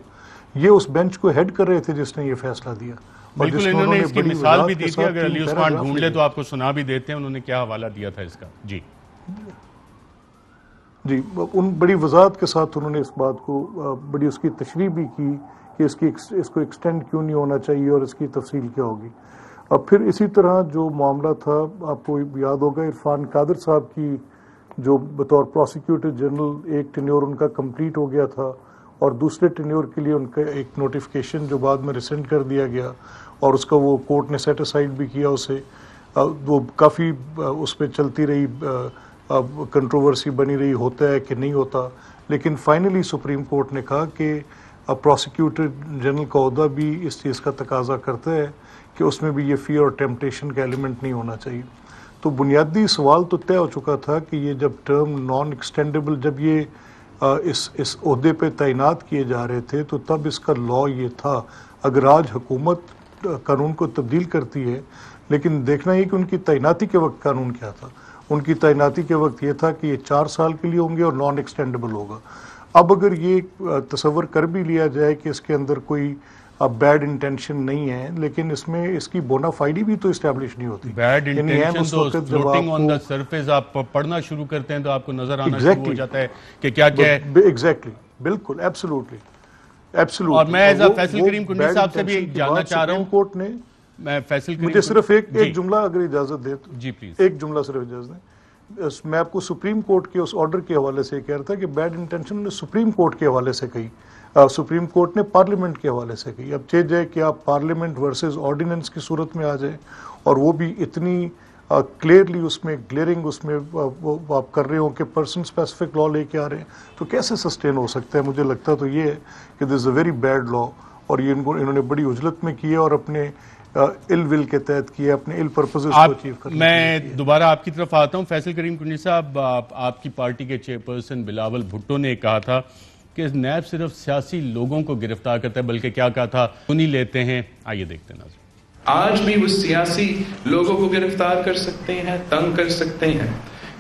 یہ اس بینچ کو ہیڈ کر رہے تھے جس نے یہ فیصلہ دیا. بالکل، انہوں نے اس کی مثال بھی دی تھی، اگر علی عثمان ڈھونڈ لے تو آپ کو سنا بھی دیتے ہیں انہوں نے کیا حوالہ دیا تھا اس کا. جی ان بڑی وضاحت کے ساتھ انہوں نے اس بات کو بڑی اس کی تشریح بھی کی کہ اس کو ایکسٹینڈ کیوں نہیں ہونا چاہیے اور اس کی تفصیل کیا ہوگی. اب پھر اسی طرح جو معاملہ تھا، آپ کو یاد ہوگا عرفان قادر صاحب کی جو بطور پروسیکیوٹر جنرل ایک ٹینیور ان کا کمپلیٹ ہو گیا تھا اور دوسرے ٹینیور کے لیے ان کا ایک نوٹیفیکیشن جو بعد میں ریسینڈ کر دیا گیا اور اس کا وہ کورٹ نے سیٹ اسائڈ بھی کیا اسے. وہ کافی اس پہ چلتی رہی، کنٹروورسی بنی رہی ہوتا ہے کہ نہیں ہوتا، لیکن فائنلی سپریم کورٹ نے کہا کہ پروسیکیوٹر جنرل کا عہدہ بھی اس چیز کا تقاضا کرتا ہے کہ اس میں بھی یہ فیئر اور ٹیمپٹیشن کا ایلیمنٹ نہیں ہونا چاہیے. تو بنیادی سوال تو طے ہو چکا تھا کہ یہ جب ٹرم نان ایکسٹینڈیبل، جب یہ اس عہدے پہ تعینات کیے جا رہے تھے تو تب اس کا لا یہ تھا. اگر آج حکومت قانون کو تبدیل کرتی ہے، لیکن دیکھنا یہ کہ ان کی تعیناتی کے وقت قانون کیا تھا. ان کی تعیناتی کے وقت یہ تھا کہ یہ 4 سال کے لیے ہوں گے اور نان ایکسٹینڈیبل ہوگا. اب اگر یہ تصور کر بھی لیا جائے کہ اس کے اندر کوئی بیڈ انٹینشن نہیں ہے، لیکن اس میں اس کی بونا فائڈی بھی تو اسٹیبلش نہیں ہوتی. بیڈ انٹینشن تو فلوٹنگ آن دا سرفیس آپ پڑھنا شروع کرتے ہیں تو آپ کو نظر آنا شروع ہو جاتا ہے کہ کیا کیا ہے. ایگزیکٹلی، بالکل، ایبسولوٹلی. اور میں ایز فیصل کریم کنی صاحب سے بھی جاننا چاہ رہا ہوں، کورٹ نے میں فیصل کریم مجھے صرف ایک جملہ اگر اجازت دے تو. جی پلیز. ایک جملہ صرف اجازت دیں. میں آپ کو سپریم کورٹ کے اس آرڈر کے حوالے سے کہہ رہا تھا کہ بیڈ انٹینشن نے سپریم کورٹ کے حوالے سے کہی، سپریم کورٹ نے پارلیمنٹ کے حوالے سے کہی. اب چاہے جائے کہ آپ پارلیمنٹ ورسز آرڈیننس کی صورت میں آ جائیں اور وہ بھی اتنی کلیئرلی اس میں گلیئرنگ اس میں آپ کر رہے ہوں کہ پرسن اسپیسیفک لا لے کے آ رہے ہیں، تو کیسے سسٹین ہو سکتا ہے؟ مجھے لگتا تو یہ ہے کہ دس از اے ویری بیڈ لا اور یہ انہوں نے بڑی عجلت میں کیا اور اپنے ال ول کے تحت کیا، اپنے ال پرپزز کو اچیو کرنے. میں دوبارہ آپ کی طرف آتا ہوں. فیصل کریم کنی صاحب، آپ کی پارٹی کے چیئرپرسن بلاول بھٹو نے کہا تھا کہ نیب صرف سیاسی لوگوں کو گرفتار کرتا ہے، بلکہ کیا کہا تھا، انہی لیتے ہیں. آئیے دیکھتے ہیں ناظرین. آج بھی وہ سیاسی لوگوں کو گرفتار کر سکتے ہیں، تنگ کر سکتے ہیں.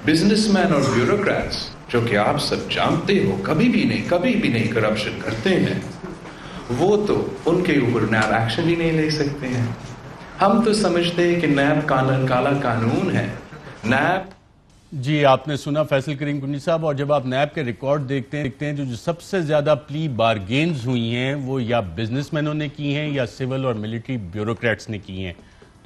بزنس مین اور بیوروکریٹس جو کہ آپ سب جانتے ہو کبھی بھی نہیں کرپشن کرتے ہیں، وہ تو ان کے اوپر نیب ایکشن بھی نہیں لے سکتے ہیں. ہم تو سمجھتے ہیں کہ نیب کالا قانون ہے. نیب جی آپ نے سنا فیصل کریم کنی صاحب، اور جب آپ نیب کے ریکارڈ دیکھتے ہیں جو سب سے زیادہ پلی بارگینز ہوئی ہیں وہ یا بزنس مینوں نے کی ہیں یا سول اور ملٹری بیوروکریٹس نے کی ہیں.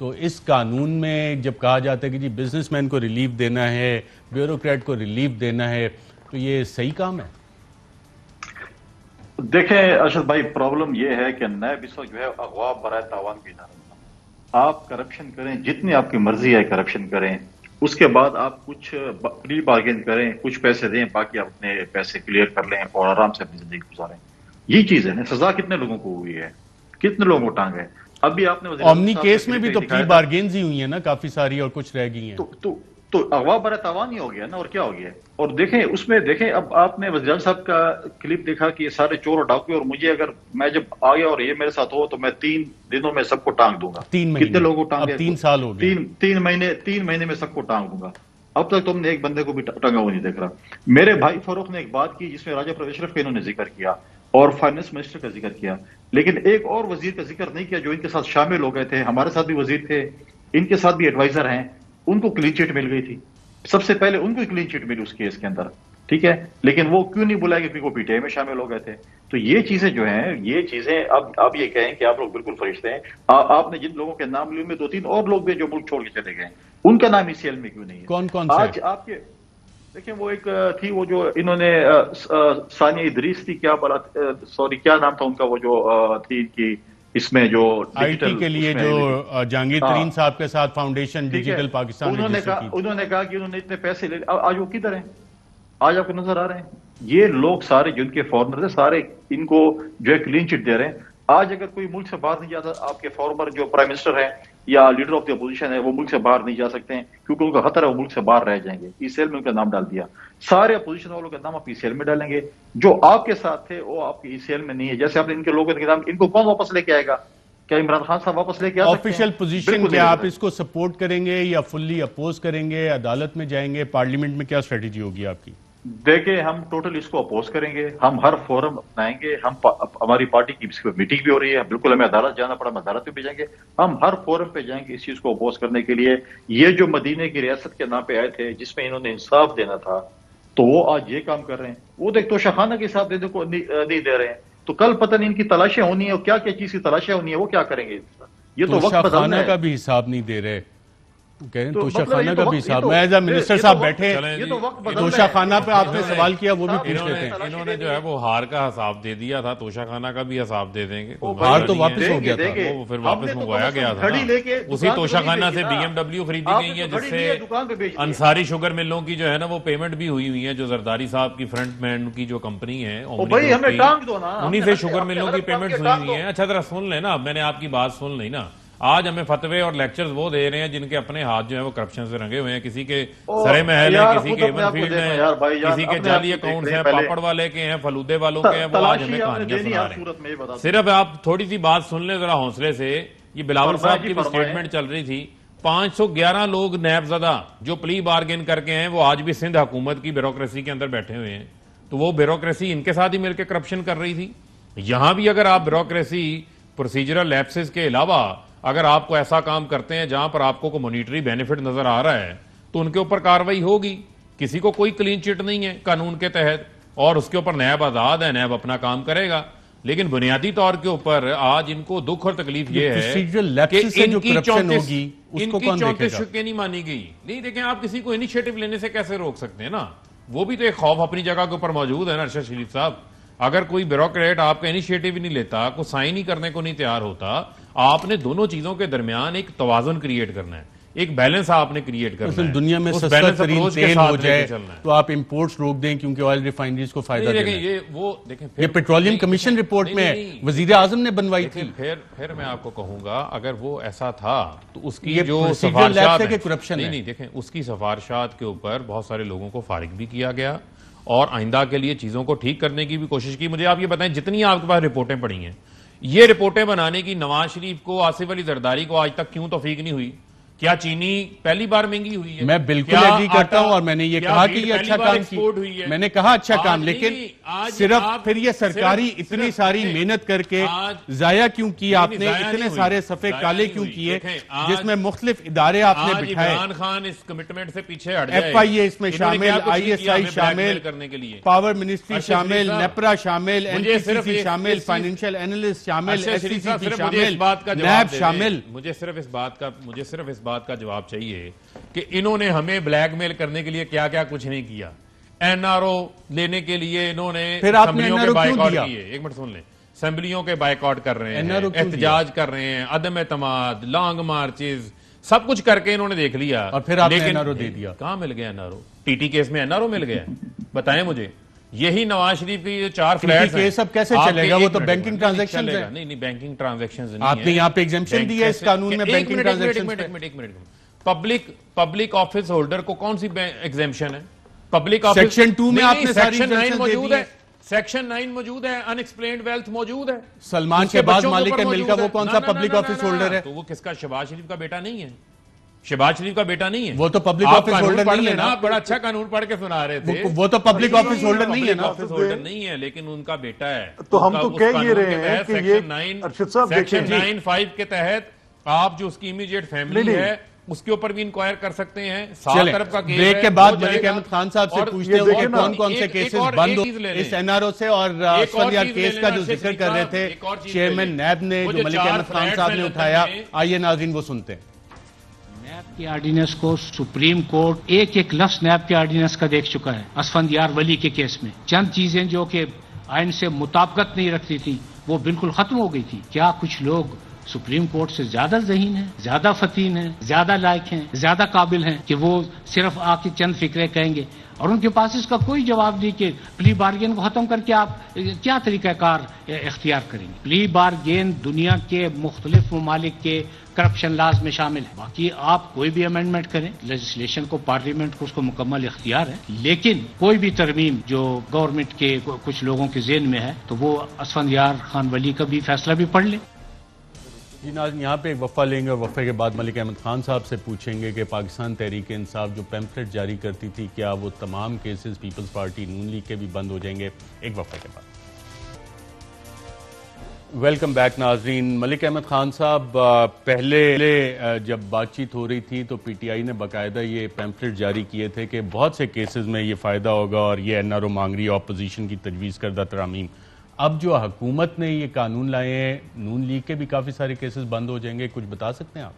تو اس قانون میں جب کہا جاتا ہے کہ جی بزنس مین کو ریلیف دینا ہے، بیوروکریٹ کو ریلیف دینا ہے، تو یہ صحیح کام ہے؟ دیکھیں ارشد بھائی، پرابلم یہ ہے کہ نیب اس وقت جو ہے اغوا برائے تاوان بھی نہ رہتا. آپ کرپشن کریں، جتنی آپ کی مرضی ہے کرپشن کریں، اس کے بعد آپ کچھ پلی بارگین کریں، کچھ پیسے دیں، باقی آپ اپنے پیسے کلیئر کر لیں اور آرام سے اپنی زندگی گزاریں. یہ چیز ہے نا. سزا کتنے لوگوں کو ہوئی ہے، کتنے لوگوں کو ٹانگ ہے. ابھی آپ نے اومنی کیس میں بھی تو پلی بارگینز ہی ہوئی ہیں نا کافی ساری، اور کچھ رہ گئی ہیں. تو اغوا برائے تاوان ہی ہو گیا نا، اور کیا ہو گیا. اور دیکھیں اس میں اب آپ نے وزیر صاحب کا کلپ دیکھا کہ یہ سارے چور اور ڈاکو، اور مجھے اگر میں جب آ گیا اور یہ میرے ساتھ ہو تو میں 3 دنوں میں سب کو ٹانگ دوں گا. 3 مہینے کتنے لوگوں کو ٹانگ اب 3 سال ہو گئے. 3 مہینے میں سب کو ٹانگ دوں گا. اب تک تم نے ایک بندے کو بھی ٹانگا ہوا نہیں دیکھ رہا. میرے بھائی فاروق نے ایک بات کی جس میں راجہ پرویز اشرف کا انہوں نے ذکر کیا اور فائنانس منسٹر کا ذکر کیا، لیکن ایک اور وزیر کا ذکر نہیں کیا جو ان کے ساتھ شامل ہو گئے تھے. ہمارے ساتھ بھی وزیر تھے، ان کے ساتھ بھی ایڈوائزر ہیں، ان کو کلین چٹ مل گئی تھی. سب سے پہلے ان کو کلین چٹ ملی اس کیس کے اندر، ٹھیک ہے، لیکن وہ کیوں نہیں بلائے کہ وہ پی ٹی آئی میں شامل ہو گئے تھے. تو یہ چیزیں جو ہیں، یہ چیزیں اب یہ کہیں کہ آپ لوگ بالکل فرشتے ہیں. آپ نے جن لوگوں کے نام لیے میں 2-3 اور لوگ بھی جو ملک چھوڑ کے چلے گئے، ان کا نام ECL میں کیوں نہیں ہے؟ کون آج آپ کے دیکھیں، وہ ایک تھی وہ جو انہوں نے ثانیہ ادریس تھی، کیا نام تھا ان کا، وہ جو تھی ان کی اس میں جو آئی ٹی کے لیے جو جہانگیر ترین صاحب کے ساتھ فاؤنڈیشن ڈیجیٹل پاکستان، انہوں نے کہا کہ انہوں نے اتنے پیسے لے، آج وہ کدھر ہیں؟ آج آپ کو نظر آ رہے ہیں یہ لوگ سارے جن کے فارمر تھے، سارے ان کو جو ہے کلین چٹ دے رہے ہیں. آج اگر کوئی ملک سے باہر نہیں جاتا، آپ کے فارمر جو پرائم منسٹر ہیں یا لیڈر آف دی اپوزیشن ہے، وہ ملک سے باہر نہیں جا سکتے ہیں کیونکہ ان کا خطر ہے وہ ملک سے باہر رہ جائیں گے. ECL میں ان کا نام ڈال دیا. سارے اپوزیشن والوں کا نام آپ ECL میں ڈالیں گے. جو آپ کے ساتھ تھے وہ آپ کے ECL میں نہیں ہے. جیسے آپ نے ان کے لوگوں کے نام، ان کو کون واپس لے کے آئے گا؟ کیا عمران خان صاحب واپس لے کے آ سکتے ہیں؟ آفیشیل پوزیشن بالکل کیا نہیں آپ اس کو سپورٹ کریں گے یا فلی اپوز کریں گے، عدالت میں جائیں گے، پارلیمنٹ میں کیا اسٹریٹجی ہوگی آپ کی؟ دیکھیں ہم ٹوٹل اس کو اپوز کریں گے، ہم ہر فورم اپنائیں گے، ہماری پارٹی کی میٹنگ بھی ہو رہی ہے، بالکل ہمیں عدالت جانا پڑا ہم عدالت میں بھی جائیں گے، ہم ہر فورم پہ جائیں گے اس چیز کو اپوز کرنے کے لیے۔ یہ جو مدینے کی ریاست کے نام پہ آئے تھے جس میں انہوں نے انصاف دینا تھا تو وہ آج یہ کام کر رہے ہیں، وہ دیکھ توشہ خانہ کے حساب دینے کو نہیں دے رہے ہیں، تو کل پتہ نہیں ان کی تلاشیں ہونی ہے اور کیا کیا چیز کی تلاشیں ہونی ہے، وہ کیا کریں گے؟ یہ تو وقت بدلنا ہے۔ کا بھی حساب نہیں دے رہے، توشہ مطلب خانہ کا بھی حساب۔ میں ایز اے منسٹر صاحب بیٹھے توشہ خانہ پہ آپ نے سوال کیا وہ بھی پوچھ لیتے ہیں۔ انہوں نے جو ہے وہ ہار کا حساب دے دیا تھا، توشہ خانہ کا بھی حساب دے دیں گے۔ ہار تو واپس ہو گیا تھا، وہ پھر واپس منگوایا گیا تھا، اسی توشہ خانہ سے BMW خریدی گئی ہے جس سے انصاری شوگر ملوں کی جو ہے نا وہ پیمنٹ بھی ہوئی ہے، جو زرداری صاحب کی فرنٹ مین کی جو کمپنی ہے انہی سے شوگر ملوں کی پیمنٹ ہوئی ہیں۔ اچھا ذرا سن لیں نا، میں نے آپ کی بات سن لی نا۔ آج ہمیں فتوے اور لیکچرز وہ دے رہے ہیں جن کے اپنے ہاتھ جو ہیں وہ کرپشن سے رنگے ہوئے ہیں، کسی کے سرے محل ہیں، کسی کے ایون فیلڈ ہیں، کسی کے جعلی اکاؤنٹس ہیں، پاپڑ والے کے ہیں، فلودے والوں کے ہیں، وہ آج ہمیں کہانیاں سنا رہے ہیں۔ صرف آپ تھوڑی سی بات سن لیں ذرا حوصلے سے۔ یہ بلاول صاحب کی بھی سٹیٹمنٹ چل رہی تھی، 511 لوگ نیب زدہ جو پلی بارگین کر کے ہیں وہ آج بھی سندھ حکومت کی بیوروکریسی کے اندر بیٹھے ہوئے ہیں، تو وہ بیوروکریسی ان کے ساتھ ہی مل کے کرپشن کر رہی تھی۔ یہاں بھی اگر آپ بیوروکریسی پروسیجرل لیپسز کے علاوہ اگر آپ کو ایسا کام کرتے ہیں جہاں پر آپ کو مانیٹری بینیفٹ نظر آ رہا ہے تو ان کے اوپر کاروائی ہوگی۔ کسی کو کوئی کلین چٹ نہیں ہے قانون کے تحت، اور اس کے اوپر نیب آزاد ہے، نیب اپنا کام کرے گا، لیکن بنیادی طور کے اوپر آج ان کو دکھ اور تکلیف یہ ہے کہ ان کی 34 شکیں نہیں مانی گئی۔ نہیں دیکھیں، آپ کسی کو انیشیٹو لینے سے کیسے روک سکتے ہیں نا، وہ بھی تو ایک خوف اپنی جگہ کے اوپر موجود ہے نا ارشد شریف صاحب۔ اگر کوئی بیوروکریٹ آپ کا انیشیٹو ہی نہیں لیتا، کوئی سائن ہی کرنے کو نہیں تیار ہوتا، آپ نے دونوں چیزوں کے درمیان ایک توازن کریٹ کرنا ہے، ایک بیلنس آپ نے کریٹ کرنا ہے۔ دنیا میں سستا ترین تیل ہو جائے تو آپ امپورٹس روک دیں کیونکہ آئل ریفائنریز کو فائدہ دینا ہے۔ یہ پیٹرولیم کمیشن رپورٹ میں وزیر اعظم نے بنوائی تھی۔ پھر میں آپ کو کہوں گا اگر وہ ایسا تھا تو اس کی جو سفارشات ہیں، نہیں دیکھیں اس کی سفارشات کے اوپر بہت سارے لوگوں کو فارغ بھی کیا گیا اور آئندہ کے لیے چیزوں کو ٹھیک کرنے کی بھی کوشش کی۔ مجھے آپ یہ بتائیں جتنی آپ کے پاس رپورٹیں پڑی ہیں، یہ رپورٹیں بنانے کی نواز شریف کو، آصف علی زرداری کو آج تک کیوں توفیق نہیں ہوئی؟ کیا چینی پہلی بار مہنگی ہوئی ہے؟ میں بالکل ایگری کرتا ہوں اور میں نے یہ کہا کہ یہ اچھا کام کیا، میں نے کہا اچھا کام، لیکن صرف پھر یہ سرکاری اتنی ساری محنت کر کے ضائع کیوں کی آپ نے، اتنے سارے صفحے کالے کیوں کیے جس میں مختلف ادارے آپ نے بٹھائے؟ عمران خان اس کمٹمنٹ سے پیچھے ہٹ جائے، FIA اس میں شامل، ISI شامل، پاور منسٹری شامل، نیپرا شامل، NPCC شامل، فائنینشیل اینالسٹ شامل، SCCP شامل، نیب شامل۔ مجھے صرف اس بات کا جواب چاہیے کہ انہوں نے ہمیں بلیک میل کرنے کے لیے کیا کیا کچھ نہیں کیا۔ NRO لینے کے لیے انہوں نے اسمبلیوں کے بائیکاٹ کیے، ایک منٹ سن لیں، اسمبلیوں کے بائیکاٹ کر رہے ہیں، احتجاج کر رہے ہیں، عدم اعتماد، لانگ مارچز، سب کچھ کر کے انہوں نے دیکھ لیا، اور پھر آپ نے NRO دے دیا۔ کہاں مل گیا NRO؟ TT کیس میں NRO مل گیا؟ بتائیں مجھے۔ یہی نواز شریف کی جو 4 فلیٹس ہیں، کیس اب کیسے چلے گا؟ وہ تو بینکنگ ٹرانزیکشن ہے۔ نہیں بینکنگ ٹرانزیکشن نہیں، آپ نے یہاں پہ ایگزمپشن دی ہے اس قانون میں بینکنگ ٹرانزیکشن پہ۔ پبلک آفس ہولڈر کو کون سی ایگزمپشن ہے؟ پبلک آفس سیکشن 2 میں آپ نے ساری سیکشن 9 موجود ہے، سیکشن 9 موجود ہے، ان ایکسپلینڈ ویلتھ موجود ہے۔ سلمان شہباز مالک کے مل کا وہ کون سا پبلک آفس ہولڈر ہے؟ تو وہ کس کا؟ شہباز شریف کا بیٹا نہیں ہے، شہباز شریف کا بیٹا نہیں ہے، وہ تو پبلک آفس ہولڈر نہیں ہے نا۔ بڑا اچھا قانون پڑھ کے سنا رہے تھے، وہ تو پبلک آفس ہولڈر نہیں ہے نا، آفس ہولڈر نہیں ہے، لیکن ان کا بیٹا ہے۔ تو ہم تو کہہ یہ رہے ہیں کہ یہ سیکشن 9(5) کے تحت آپ جو اس کی امیڈیٹ فیملی ہے اس کے اوپر بھی انکوائر کر سکتے ہیں۔ 7 طرف کا کیس ہے۔ بریک کے بعد ملک احمد خان صاحب سے پوچھتے ہیں کہ کون کون سے کیسز بند ہو اس NRO سے، اور اسفندیار کیس کا جو ذکر کر رہے تھے چیئرمین نیب نے جو ملک احمد خان صاحب نے اٹھایا، آئیے ناظرین وہ سنتے ہیں۔ نیب کے آرڈیننس کو سپریم کورٹ ایک لفظ نیب کے آرڈیننس کا دیکھ چکا ہے۔ اسفندیار ولی کے کیس میں چند چیزیں جو کہ آئین سے مطابقت نہیں رکھتی تھی وہ بالکل ختم ہو گئی تھی۔ کیا کچھ لوگ سپریم کورٹ سے زیادہ ذہین ہیں، زیادہ فتین ہیں، زیادہ لائق ہیں، زیادہ قابل ہیں کہ وہ صرف آ کے چند فکرے کہیں گے اور ان کے پاس اس کا کوئی جواب نہیں کہ پلی بارگین کو ختم کر کے آپ کیا طریقہ کار اختیار کریں گے؟ پلی بارگین دنیا کے مختلف ممالک کے کرپشن لاز میں شامل ہے۔ باقی آپ کوئی بھی امینڈمنٹ کریں، لیجسلیشن کو، پارلیمنٹ کو اس کو مکمل اختیار ہے، لیکن کوئی بھی ترمیم جو گورنمنٹ کے کچھ لوگوں کے ذہن میں ہے تو وہ اسفندیار خان ولی کا بھی فیصلہ بھی پڑھ لیں۔ جی ناظرین، یہاں پہ ایک وقفہ لیں گے اور وقفے کے بعد ملک احمد خان صاحب سے پوچھیں گے کہ پاکستان تحریک انصاف جو پیمفلٹ جاری کرتی تھی، کیا وہ تمام کیسز پیپلز پارٹی نون لیگ کے بھی بند ہو جائیں گے؟ ایک وقفے کے بعد ویلکم بیک ناظرین۔ ملک احمد خان صاحب، پہلے جب بات چیت ہو رہی تھی تو پی ٹی آئی نے باقاعدہ یہ پیمفلٹ جاری کیے تھے کہ بہت سے کیسز میں یہ فائدہ ہوگا اور یہ این آر او مانگ رہی ہے اپوزیشن کی تجویز کردہ ترامیم۔ اب جو حکومت نے یہ قانون لائے ہیں، نون لیگ کے بھی کافی سارے کیسز بند ہو جائیں گے، کچھ بتا سکتے ہیں آپ؟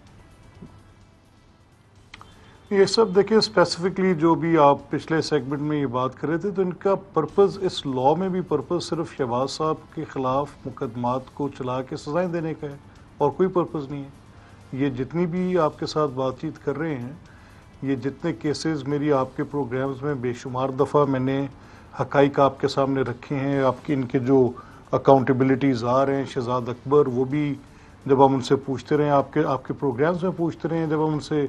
یہ سب دیکھیں اسپیسیفکلی جو بھی آپ پچھلے سیگمنٹ میں یہ بات کر رہے تھے، تو ان کا پرپز، اس لا میں بھی پرپز صرف شہباز صاحب کے خلاف مقدمات کو چلا کے سزائیں دینے کا ہے اور کوئی پرپز نہیں ہے۔ یہ جتنی بھی آپ کے ساتھ بات چیت کر رہے ہیں، یہ جتنے کیسز میری آپ کے پروگرامز میں بے شمار دفعہ میں نے حقائق آپ کے سامنے رکھے ہیں، آپ کی ان کے جو اکاؤنٹیبلٹیز آ رہے ہیں، شہزاد اکبر وہ بھی جب ہم ان سے پوچھتے رہے ہیں، آپ کے پروگرامز میں پوچھتے رہے ہیں، جب ہم ان سے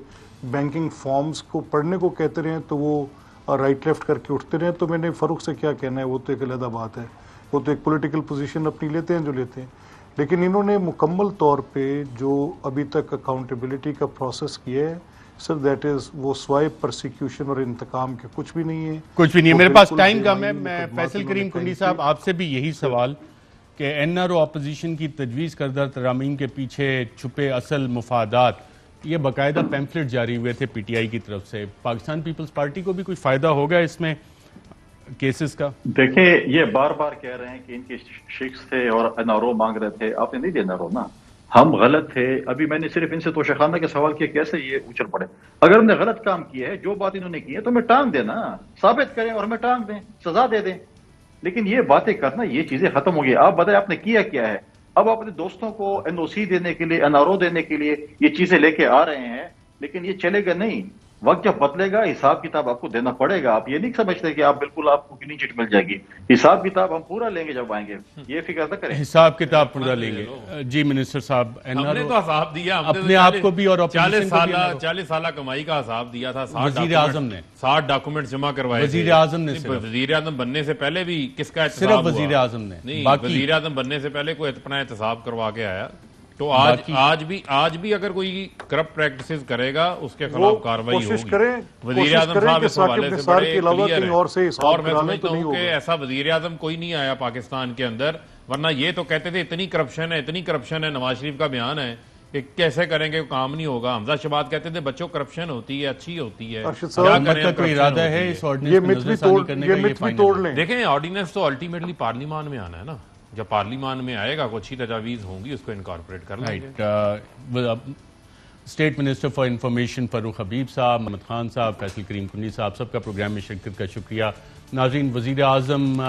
بینکنگ فارمز کو پڑھنے کو کہتے رہے ہیں تو وہ رائٹ لیفٹ کر کے اٹھتے رہے ہیں، تو میں نے فاروق سے کیا کہنا ہے، وہ تو ایک علیحدہ بات ہے، وہ تو ایک پولیٹیکل پوزیشن اپنی لیتے ہیں جو لیتے ہیں، لیکن انہوں نے مکمل طور پہ جو ابھی تک اکاؤنٹیبلٹی کا پروسیس کیا ہے سر، دیٹ از وہ سوائے پرسیکیوشن اور انتقام کے کچھ بھی نہیں ہے، کچھ بھی نہیں ہے۔ میرے پاس ٹائم کم ہے، میں فیصل کریم کنڈی صاحب آپ سے بھی یہی سوال کہ این آر او اپوزیشن کی تجویز کردہ ترامیم کے پیچھے چھپے اصل مفادات، یہ باقاعدہ پیمفلٹ جاری ہوئے تھے پی ٹی آئی کی طرف سے، پاکستان پیپلز پارٹی کو بھی کوئی فائدہ ہوگا اس میں کیسز کا؟ دیکھیں یہ بار بار کہہ رہے ہیں کہ ان کے شخص تھے اور این آر او مانگ رہے تھے، آپ نے نہیں دیا این آر او نا، ہم غلط تھے۔ ابھی میں نے صرف ان سے توشخانہ کے سوال کیا کیسے یہ اچھل پڑے، اگر انہوں نے غلط کام کیا ہے، جو بات انہوں نے کی ہے تو ہمیں ٹانگ دینا، ثابت کریں اور ہمیں ٹانگ دیں، سزا دے دیں، لیکن یہ باتیں کرنا، یہ چیزیں ختم ہو گئی۔ آپ بتائیں آپ نے کیا ہے؟ اب اپنے دوستوں کو این او سی دینے کے لیے، این آر او دینے کے لیے یہ چیزیں لے کے آ رہے ہیں، لیکن یہ چلے گا نہیں، وقت جب بدلے گا حساب کتاب آپ کو دینا پڑے گا۔ آپ یہ نہیں سمجھتے کہ آپ بالکل آپ کو کلین چٹ مل جائے گی، حساب کتاب ہم پورا لیں گے جب آئیں گے، یہ فکر نہ کریں، حساب کتاب پورا لیں گے۔ جی منسٹر صاحب، ہم نے تو حساب دیا، اپنے آپ کو بھی اور 40 سالہ کمائی کا حساب دیا تھا، وزیر اعظم نے 60 ڈاکومنٹ جمع کروائے، وزیر اعظم نے، وزیر اعظم بننے سے پہلے بھی کس کا احتساب صرف وزیر اعظم نے نہیں، وزیر اعظم بننے سے پہلے کوئی اپنا احتساب کروا کے آیا، تو آج بھی اگر کوئی کرپٹ پریکٹسز کرے گا اس کے خلاف کارروائی ہوگی۔ وزیر اعظم صاحب اس حوالے سے بڑے کلیئر ہیں، اور میں سمجھتا ہوں کہ ایسا وزیر اعظم کوئی نہیں آیا پاکستان کے اندر، ورنہ یہ تو کہتے تھے اتنی کرپشن ہے، نواز شریف کا بیان ہے کہ کیسے کریں گے کام نہیں ہوگا، حمزہ شہباز کہتے تھے بچوں کرپشن ہوتی ہے، اچھی ہوتی ہے، حکومت کا کوئی ارادہ ہے اس آرڈیننس میں نظر ثانی کرنے کا؟ یہ فائنل دیکھیں، آرڈیننس تو الٹیمیٹلی پارلیمان میں آنا ہے نا، جب پارلیمان میں آئے گا کوئی اچھی تجاویز ہوں گی اس کو انکارپوریٹ کر لیں گے۔ اسٹیٹ منسٹر فار انفارمیشن فاروق حبیب صاحب، محمد خان صاحب، فیصل کریم کنڈی صاحب، سب کا پروگرام میں شرکت کا شکریہ۔ ناظرین، وزیر اعظم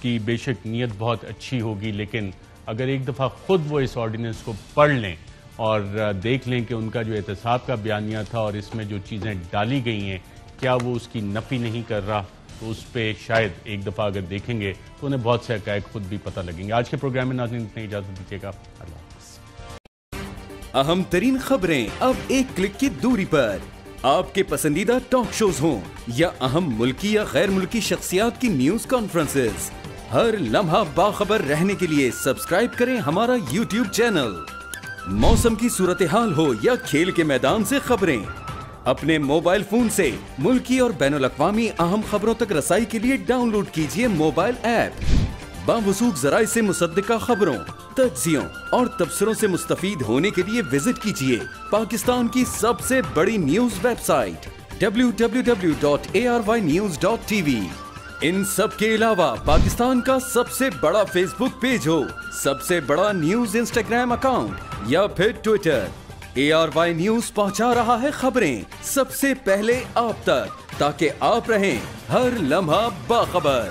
کی بے شک نیت بہت اچھی ہوگی، لیکن اگر ایک دفعہ خود وہ اس آرڈیننس کو پڑھ لیں اور دیکھ لیں کہ ان کا جو احتساب کا بیانیہ تھا اور اس میں جو چیزیں ڈالی گئی ہیں، کیا وہ اس کی نفی نہیں کر رہا، تو اس پہ شاید ایک دفعہ اگر دیکھیں گے تو انہیں بہت سے حقائق خود بھی پتہ لگیں گے۔ آج کے پروگرام میں ناظرین اتنی اجازت دیجیے گا، اللہ حافظ۔ اہم ترین خبریں اب ایک کلک کی دوری پر، آپ کے پسندیدہ ٹاک شوز ہوں یا اہم ملکی یا غیر ملکی شخصیات کی نیوز کانفرنسز، ہر لمحہ باخبر رہنے کے لیے سبسکرائب کریں ہمارا یوٹیوب چینل۔ موسم کی صورتحال ہو یا کھیل کے میدان سے خبریں، اپنے موبائل فون سے ملکی اور بین الاقوامی اہم خبروں تک رسائی کے لیے ڈاؤن لوڈ کیجیے موبائل ایپ۔ باوثوق ذرائع سے مصدقہ خبروں، تجزیوں اور تبصروں سے مستفید ہونے کے لیے وزٹ کیجیے پاکستان کی سب سے بڑی نیوز ویب سائٹ www.arYnews.tv۔ ان سب کے علاوہ پاکستان کا سب سے بڑا فیس بک پیج ہو، سب سے بڑا نیوز انسٹاگرام اکاؤنٹ یا پھر ٹویٹر، ARY نیوز پہنچا رہا ہے خبریں سب سے پہلے آپ تک، تاکہ آپ رہیں ہر لمحہ باخبر۔